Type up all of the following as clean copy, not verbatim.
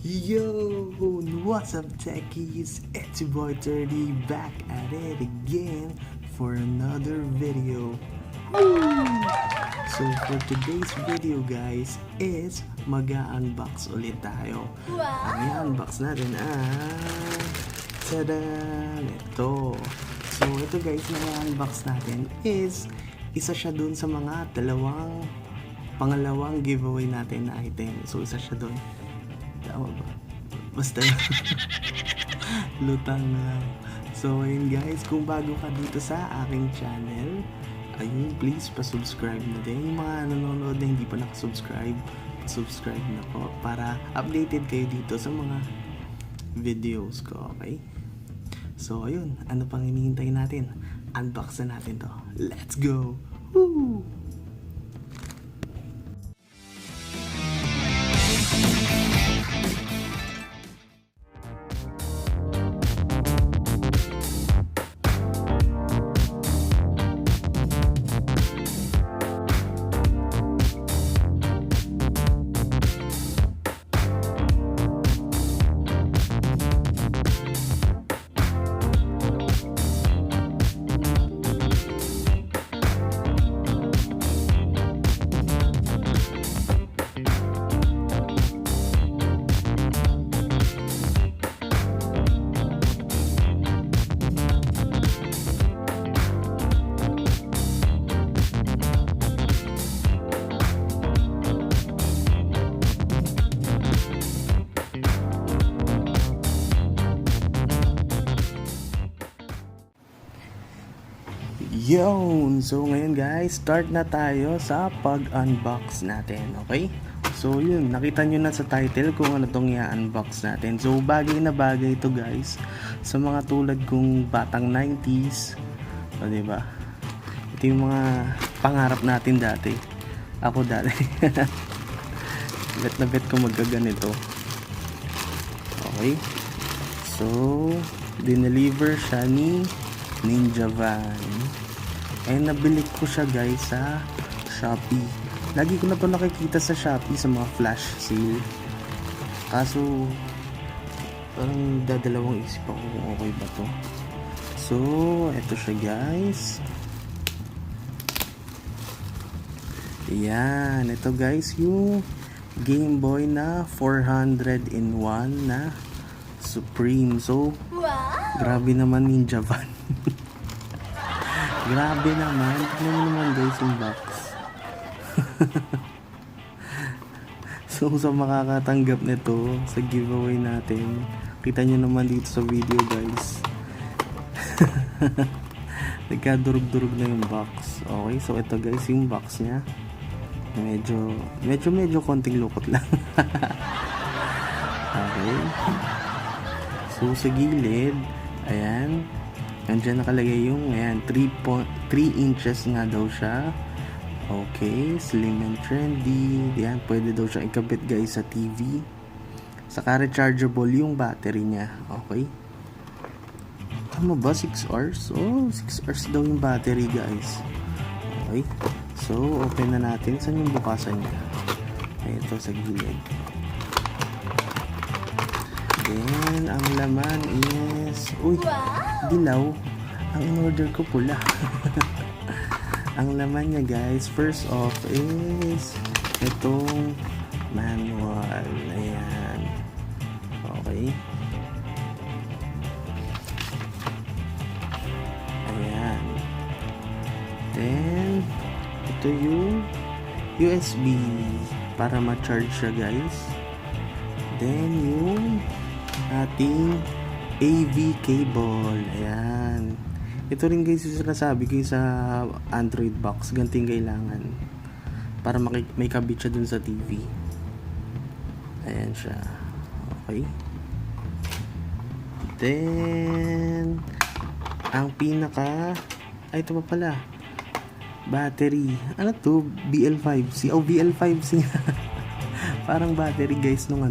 Yown! Wazzup Techiez? It's your boy 30 back at it again for another video. Woo! So for today's video guys is mag-unbox ulit tayo. Wow! Ang i-unbox natin tadan! Ito. So ito guys na i-unbox natin is isa siya dun sa mga pangalawang giveaway natin na item. So isa siya dun. Tama ba? Basta lutang na lang. So ayun guys, kung bago ka dito sa aking channel, ayun, please pa-subscribe na din. Yung mga nanonood na hindi pa nakasubscribe, subscribe na po para updated kayo dito sa mga videos ko, okay? So ayun, ano pang hinihintay natin? Unbox na natin to. Let's go! Woo! Yown! So ngayon guys, start na tayo sa pag-unbox natin, okay? So yun, nakita nyo na sa title kung ano tong i-unbox natin. So bagay na bagay ito guys sa mga tulad kong batang 90s, o diba? Ito yung mga pangarap natin dati. Ako dati. Bet na bet ko magkaganito. Okay? So dineliver siya ni Ninja Van. Eh nabili ko siya guys sa Shopee. Lagi ko na to nakikita sa Shopee sa mga flash sale. Kaso parang dadalawang isip ako kung okay ba to. So eto siya guys. Ayan, ito guys yung Gameboy na 400-in-1 na Supreme. So grabe naman Ninja Van. Grabe naman. Tignan mo naman guys yung box. So sa makakatanggap nito sa giveaway natin, kita nyo naman dito sa video guys. Nagkadurog-durog na yung box. Okay, so ito guys yung box nya. Medyo konting lukot lang. Okay. So sa gilid, ayan, nandiyan nakalagay yung, ayan, 3 inches nga daw siya. Okay, slim and trendy. Ayan, pwede daw siya ikabit guys sa TV. Saka rechargeable yung battery niya. Okay. Tama ba? 6 hours? Oh, 6 hours daw yung battery guys. Okay. So, open na natin. Saan yung bukasan niya? Ay, ito sa gilid. Then, ang laman is... Uy! Dilaw. Ang in-order ko pula. Ang laman niya guys, first off is itong manual. Ayan. Okay. Ayan. Then ito yung USB para ma-charge siya guys. Then yung ating AV cable. Ayan. Ito rin guys yung sinasabi ko sa Android box. Ganting kailangan para may kabit siya dun sa TV. Ayan siya. Okay. Then ang pinaka ay ito pa pala, battery. Ano to? BL5C. Oh, BL5C. Parang battery guys nung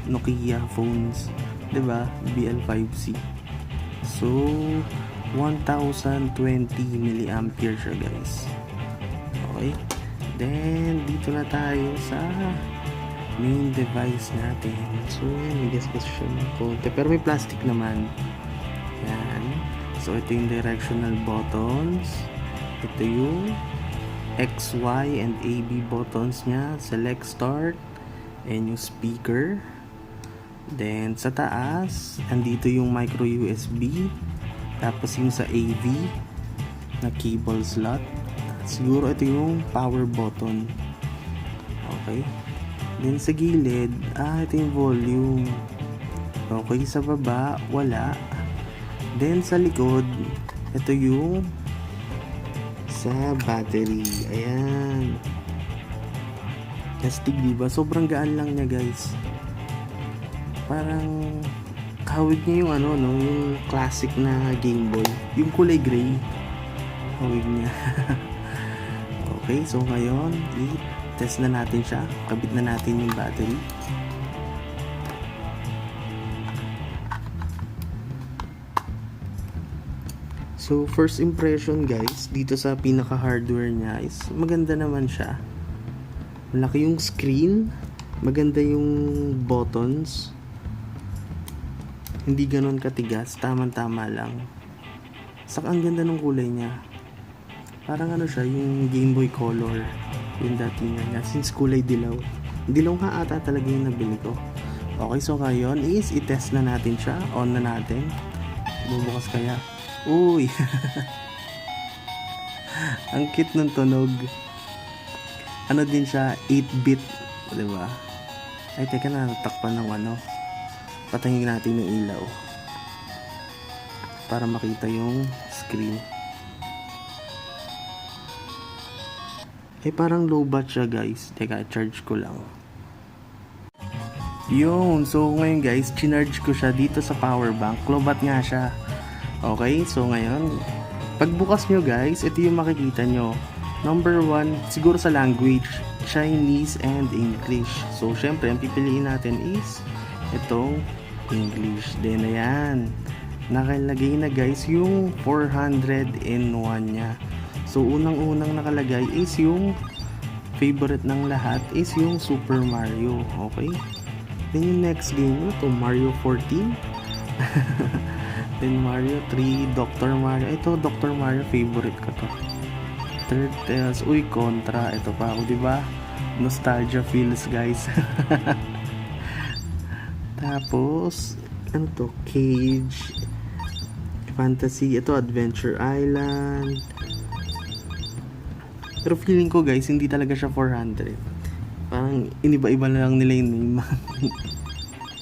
Nokia phones. 'Di ba? BL5C. So 1020 milliampere siya guys. Okay. Then dito na tayo sa main device natin. So, may gasgas siya ng konti. Pero may plastic naman. Yan. So, ito yung directional buttons. Ito yung X, Y, and AB buttons niya. Select, start. And yung speaker. Then, sa taas, andito yung micro USB. Tapos yung sa AV na cable slot. Siguro ito yung power button. Okay. Then sa gilid, ito yung volume. Okay, sa baba, wala. Then sa likod, ito yung sa battery. Ayan. Plastic, diba? Sobrang gaan lang niya, guys. Parang kahawig niya yung yung classic na Gameboy. Yung kulay gray. Kahawig niya. Okay, so ngayon, i-test na natin siya. Kabit na natin yung battery. So, first impression guys, dito sa pinaka-hardware niya is maganda naman siya. Malaki yung screen. Maganda yung buttons. Hindi ganon katigas. Tama-tama lang. Saka ang ganda ng kulay niya. Parang siya, yung Game Boy Color. Yung datingan niya. Since kulay dilaw. Dilaw nga ata talaga yung nabili ko. Okay, so ngayon is i-test na natin siya. On na natin. Bubukas kaya. Uy! Ang cute ng tunog. Ano din siya, 8-bit. Diba? Ay, teka na, natakpan ng Patayin natin yung ilaw. Para makita yung screen. Eh, parang low bat siya, guys. Teka, charge ko lang. Yun. So, ngayon, guys, chinarge ko siya dito sa power bank. Low bat nga siya. Okay? So, ngayon, pagbukas nyo, guys, ito yung makikita nyo. Number 1, siguro sa language, Chinese and English. So, syempre, ang pipiliin natin is itong English. Then, ayan. Nakalagay na, guys, yung 401 nya. So, unang-unang nakalagay is yung favorite ng lahat is yung Super Mario. Okay? Then, yung next game, Mario 14. Then, Mario 3, Dr. Mario. Ito, Dr. Mario, favorite ko to. Third Tales. Uy, Contra. Ito pa ako, diba? Nostalgia feels, guys. Tapos, Cage. Fantasy. Ito, Adventure Island. Pero feeling ko, guys, hindi talaga siya 400. Parang iniba-iba na lang nila yung name.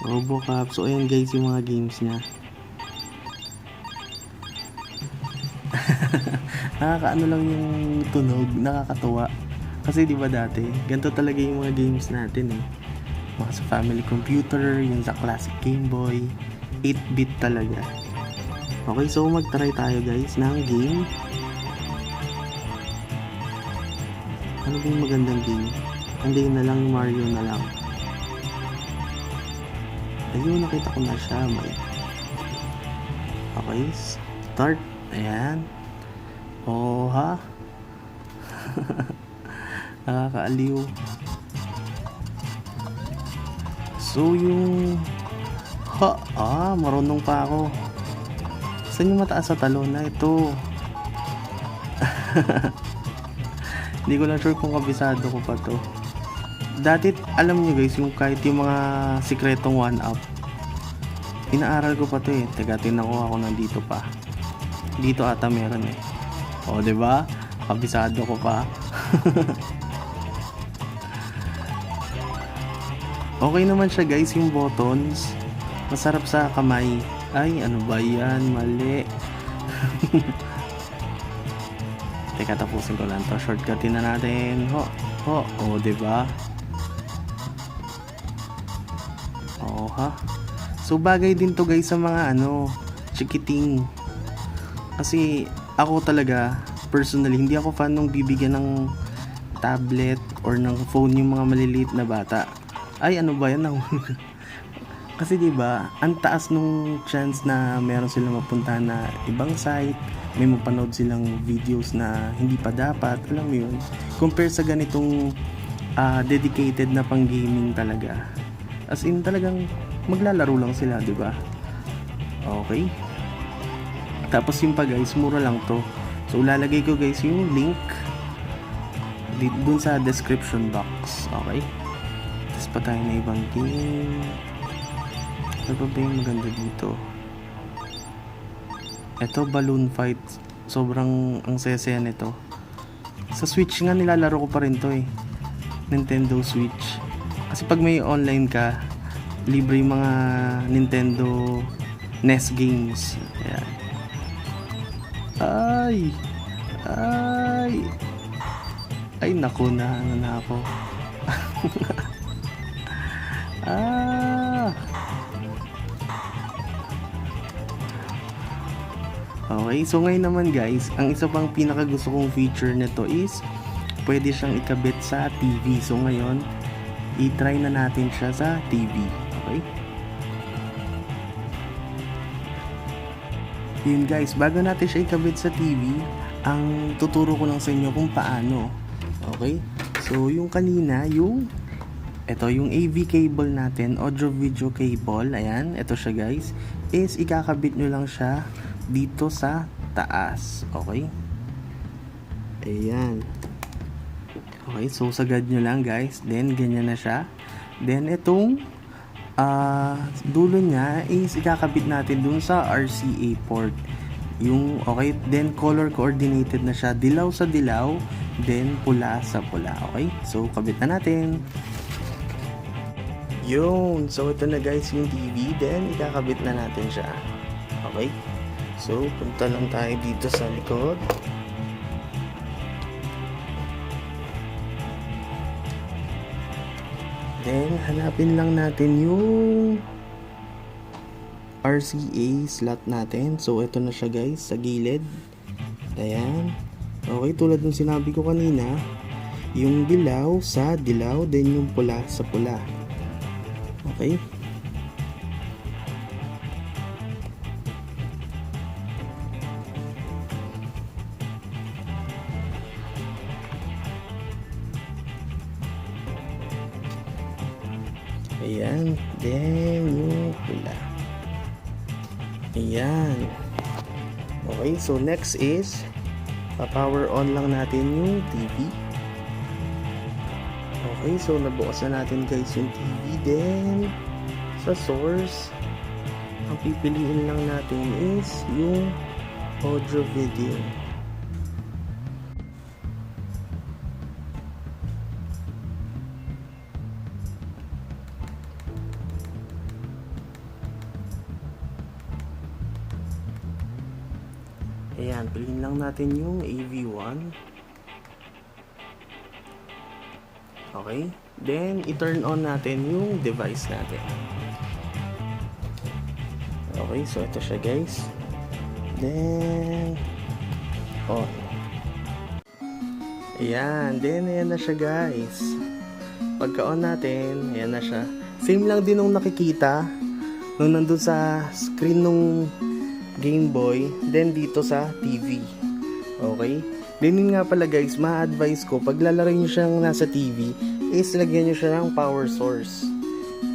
Robocop. So, ayan, guys, yung mga games niya. Nakakaano lang yung tunog. Nakakatuwa. Kasi, di ba dati, ganito talaga yung mga games natin eh. Mga sa family computer, yung sa classic Game Boy. 8-bit talaga. Okay, so mag-try tayo, guys, ng game. Ano ba yung magandang game? Hindi na lang, Mario na lang. Ayun, nakita ko na siya. Okay, start. Ayan. Oh, ha? Nakakaaliw. So, yung... marunong pa ako. Saan yung mataas sa talon na ito? Hindi ko lang sure kung kabisado ko pa to. Dati, alam nyo guys, yung kahit yung mga sikretong 1-up, inaaral ko pa to eh. Teka, tinan ko ako nandito pa. Dito ata meron eh. O, diba? Kabisado ko pa. Okay naman siya guys, yung buttons. Masarap sa kamay. Ay, ano ba yan? Mali. Teka, tapusin ko lang to. Shortcutin na natin. O, diba? O, ha? So, bagay din to guys sa mga chikiting. Kasi, ako talaga, personally, hindi ako fan nung bibigyan ng tablet or ng phone yung mga maliliit na bata. Ay, ano ba yan? Kasi diba, ang taas nung chance na meron silang mapunta na ibang site, may mapanood silang videos na hindi pa dapat, alam mo yun. Compare sa ganitong dedicated na pang gaming talaga. As in talagang maglalaro lang sila, di ba? Okay. Tapos yung pa guys, mura lang to. So lalagay ko guys yung link dun sa description box. Okay. Tapos pa tayo na ibang game. Ano ba yung maganda dito? Ito, balloon fight. Sobrang ang saya-saya nito. Sa Switch nga nilalaro ko pa rin to eh. Nintendo Switch. Kasi pag may online ka, libre yung mga Nintendo NES games. Ayan. Ay naku, na ako. Okay, so ngayon naman guys, ang isa pang pinaka gusto kong feature nito is pwede siyang ikabit sa TV. So ngayon, i-try na natin siya sa TV. Okay? Yun guys, bago natin siya ikabit sa TV, ang tuturo ko lang sa inyo kung paano. Okay? So yung kanina, yung AV cable natin, audio video cable, ayan, ito siya guys, is ikakabit nyo lang siya dito sa taas. Okay? Ayan. Okay, so sagad nyo lang guys. Then ganyan na siya. Then itong dulo niya is ikakabit natin dun sa RCA port. Yung okay, then color coordinated na siya. Dilaw sa dilaw, then pula sa pula. Okay? So kabit na natin. Yun. So ito na guys yung TV. Then ikakabit na natin siya. Okay? So, punta lang tayo dito sa likod. Then, hanapin lang natin yung RCA slot natin. So, ito na siya guys, sa gilid. Ayan. Okay, tulad ng sinabi ko kanina, yung dilaw sa dilaw, then yung pula sa pula. Okay? Ayan, then yung pula. Ayan. Okay, so next is pa-power on lang natin yung TV. Okay, so nabukas na natin guys yung TV. Then sa source, ang pipiliin lang natin is yung audio video. Ayan, piliin lang natin yung AV1. Okay, then i-turn on natin yung device natin. Okay, so ito siya guys. Then on. Ayan, then ayan na siya guys. Pagka on natin, ayan na siya. Same lang din nung nakikita nung nandun sa screen nung Gameboy, then dito sa TV. Okay? Then yun nga pala guys, ma-advise ko, pag lalaro nyo siyang nasa TV, is lagyan nyo siya ng power source.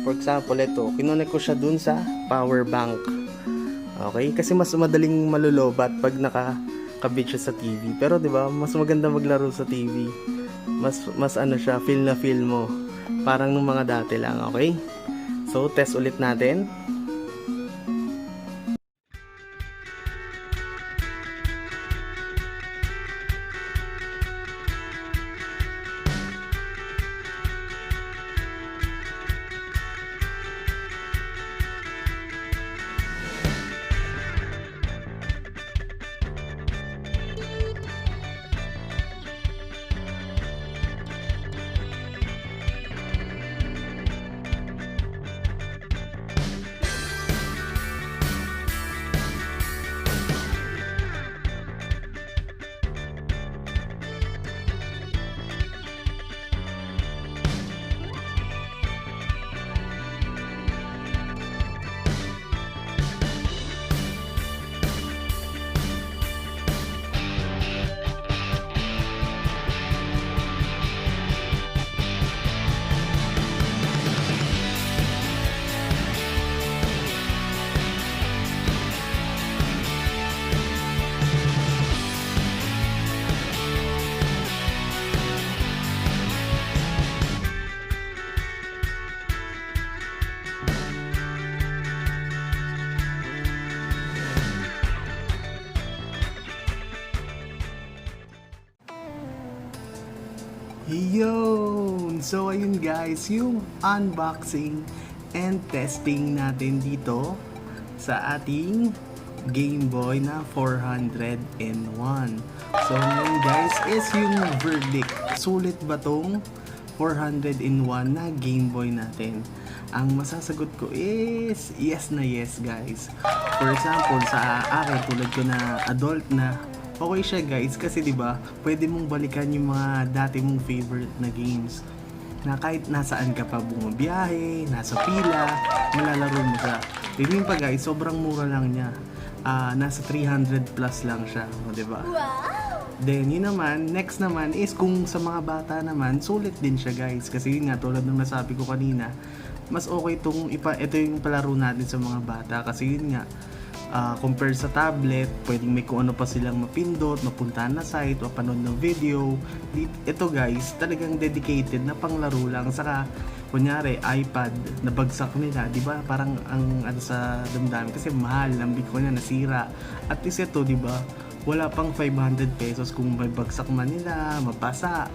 For example, ito, kinonek ko siya dun sa power bank. Okay? Kasi mas madaling malulobat pag nakakabit siya sa TV. Pero 'di ba, mas maganda maglaro sa TV. Mas ano siya, feel na feel mo. Parang nung mga dati lang, okay? So, test ulit natin. Yown! So ayun guys, yung unboxing and testing natin dito sa ating Gameboy na 401. So ngayon guys is yung verdict. Sulit ba tong 401 na Gameboy natin? Ang masasagot ko is yes na yes guys. For example, sa akin tulad ko na adult na, okay siya guys kasi 'di ba pwede mong balikan yung mga dati mong favorite na games na kahit nasaan ka pa bumabiyahe, nasa pila, malalaro mo siya. Tingin pa guys, sobrang mura lang niya. Nasa 300 plus lang siya, 'di ba? Then yun naman, next naman is kung sa mga bata naman, sulit din siya guys. Kasi yun nga, tulad ng nasabi ko kanina, mas okay ito yung palaro natin sa mga bata. Kasi yun nga, compare sa tablet, pwedeng may kung ano pa silang mapindot, mapuntahan na site, mapanood ng video. Ito guys, talagang dedicated na panglaro lang. Saka, kunyari, iPad, nabagsak nila, di ba? Parang ang ano sa damdamin kasi mahal, lambik ko na nasira. At least ito, di ba? Wala pang 500 pesos kung may bagsak man nila, mapasa,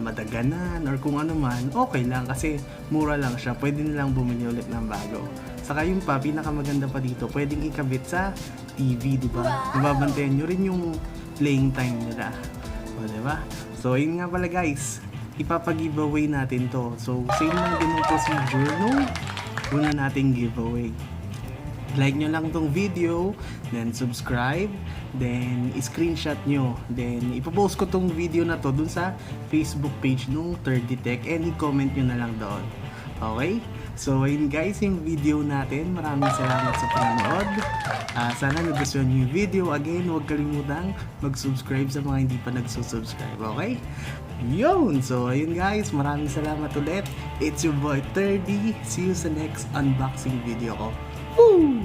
madaganan, or kung ano man, okay lang kasi mura lang siya. Pwede nilang bumili ulit ng bago. Saka yung pa, pinakamaganda pa dito, pwedeng ikabit sa TV, di ba? Nababantayan nyo rin yung playing time nila. O, di ba? So, yun nga pala guys, ipapag-giveaway natin to. So, same lang din yung procedure nung una nating giveaway. Like nyo lang tong video, then subscribe, then screenshot nyo, then ipopost ko tong video na to dun sa Facebook page nung 30Tech and i-comment nyo na lang doon. Okay? So ayun guys, yung video natin, maraming salamat sa panonood. Sana nagustuhan nyo yung video. Again, huwag kalimutang mag-subscribe sa mga hindi pa nagsusubscribe. Okay? Yun! So ayun guys, maraming salamat ulit. It's your boy 30. See you sa next unboxing video ko. Woo!